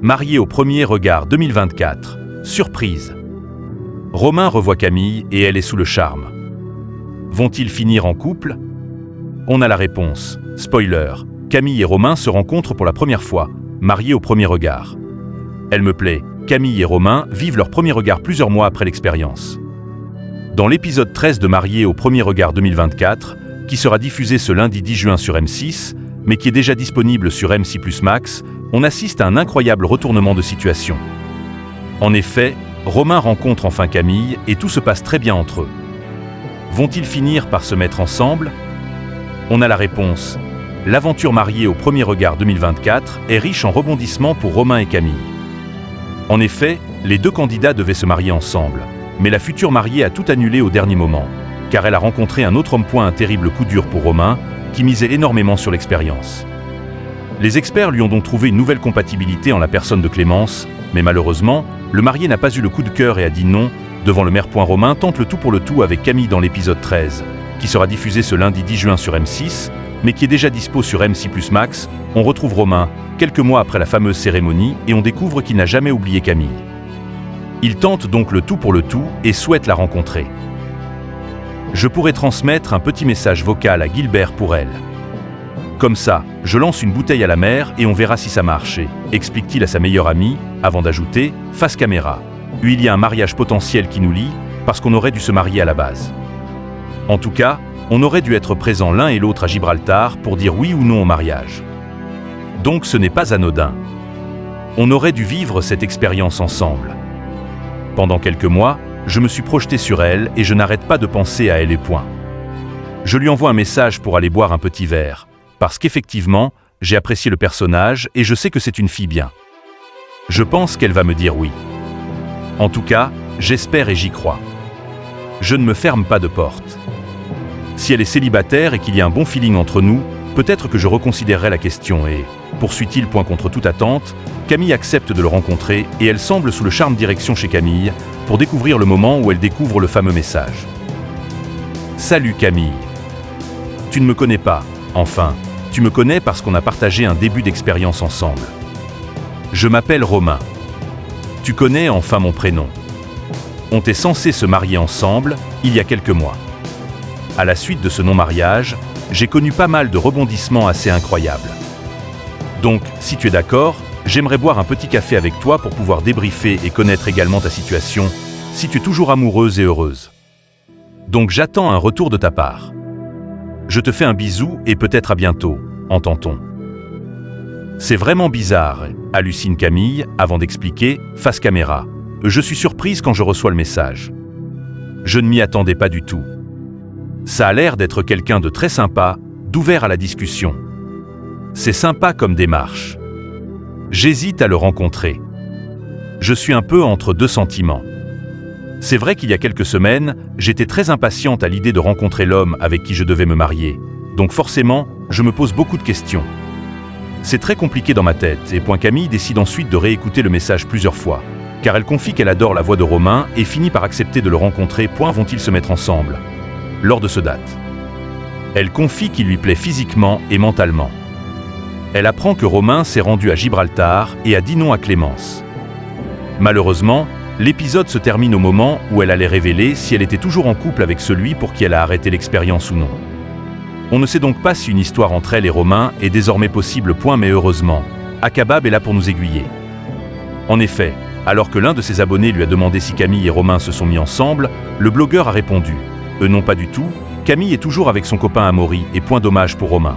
Marié au premier regard 2024. Surprise. Romain revoit Camille et elle est sous le charme. Vont-ils finir en couple? On a la réponse. Spoiler. Camille et Romain se rencontrent pour la première fois, mariés au premier regard. Elle me plaît. Camille et Romain vivent leur premier regard plusieurs mois après l'expérience. Dans l'épisode 13 de Marié au premier regard 2024, qui sera diffusé ce lundi 10 juin sur M6, mais qui est déjà disponible sur M6 Plus Max, on assiste à un incroyable retournement de situation. En effet, Romain rencontre enfin Camille et tout se passe très bien entre eux. Vont-ils finir par se mettre ensemble? On a la réponse. L'aventure Mariée au premier regard 2024 est riche en rebondissements pour Romain et Camille. En effet, les deux candidats devaient se marier ensemble, mais la future mariée a tout annulé au dernier moment, car elle a rencontré un autre homme. Un terrible coup dur pour Romain, qui misait énormément sur l'expérience. Les experts lui ont donc trouvé une nouvelle compatibilité en la personne de Clémence, mais malheureusement, le marié n'a pas eu le coup de cœur et a dit non. Devant le maire. Romain tente le tout pour le tout avec Camille dans l'épisode 13, qui sera diffusé ce lundi 10 juin sur M6, mais qui est déjà dispo sur M6 Plus Max. On retrouve Romain, quelques mois après la fameuse cérémonie, et on découvre qu'il n'a jamais oublié Camille. Il tente donc le tout pour le tout et souhaite la rencontrer. Je pourrais transmettre un petit message vocal à Gilbert pour elle. Comme ça, je lance une bouteille à la mer et on verra si ça marche, explique-t-il à sa meilleure amie, avant d'ajouter, face caméra. Il y a un mariage potentiel qui nous lie, parce qu'on aurait dû se marier à la base. En tout cas, on aurait dû être présents l'un et l'autre à Gibraltar pour dire oui ou non au mariage. Donc ce n'est pas anodin. On aurait dû vivre cette expérience ensemble. Pendant quelques mois, je me suis projeté sur elle et je n'arrête pas de penser à elle et point. Je lui envoie un message pour aller boire un petit verre, parce qu'effectivement, j'ai apprécié le personnage et je sais que c'est une fille bien. Je pense qu'elle va me dire oui. En tout cas, j'espère et j'y crois. Je ne me ferme pas de porte. Si elle est célibataire et qu'il y a un bon feeling entre nous, peut-être que je reconsidérerai la question et, poursuit-il contre toute attente, Camille accepte de le rencontrer et elle semble sous le charme direction chez Camille pour découvrir le moment où elle découvre le fameux message. Salut Camille. Tu ne me connais pas, enfin, tu me connais parce qu'on a partagé un début d'expérience ensemble. Je m'appelle Romain. Tu connais enfin mon prénom. On était censé se marier ensemble il y a quelques mois. À la suite de ce non-mariage, j'ai connu pas mal de rebondissements assez incroyables. Donc, si tu es d'accord, j'aimerais boire un petit café avec toi pour pouvoir débriefer et connaître également ta situation, si tu es toujours amoureuse et heureuse. Donc j'attends un retour de ta part. Je te fais un bisou et peut-être à bientôt, entend-on. C'est vraiment bizarre, hallucine Camille, avant d'expliquer, face caméra. Je suis surprise quand je reçois le message. Je ne m'y attendais pas du tout. Ça a l'air d'être quelqu'un de très sympa, d'ouvert à la discussion. C'est sympa comme démarche. J'hésite à le rencontrer. Je suis un peu entre deux sentiments. C'est vrai qu'il y a quelques semaines, j'étais très impatiente à l'idée de rencontrer l'homme avec qui je devais me marier. Donc forcément, je me pose beaucoup de questions. C'est très compliqué dans ma tête, et Camille décide ensuite de réécouter le message plusieurs fois, car elle confie qu'elle adore la voix de Romain et finit par accepter de le rencontrer. Vont-ils se mettre ensemble lors de ce date? Elle confie qu'il lui plaît physiquement et mentalement. Elle apprend que Romain s'est rendu à Gibraltar et a dit non à Clémence. Malheureusement, l'épisode se termine au moment où elle allait révéler si elle était toujours en couple avec celui pour qui elle a arrêté l'expérience ou non. On ne sait donc pas si une histoire entre elle et Romain est désormais possible. Mais heureusement, Akabab est là pour nous aiguiller. En effet, alors que l'un de ses abonnés lui a demandé si Camille et Romain se sont mis ensemble, le blogueur a répondu « non pas du tout, Camille est toujours avec son copain Amaury et dommage pour Romain ».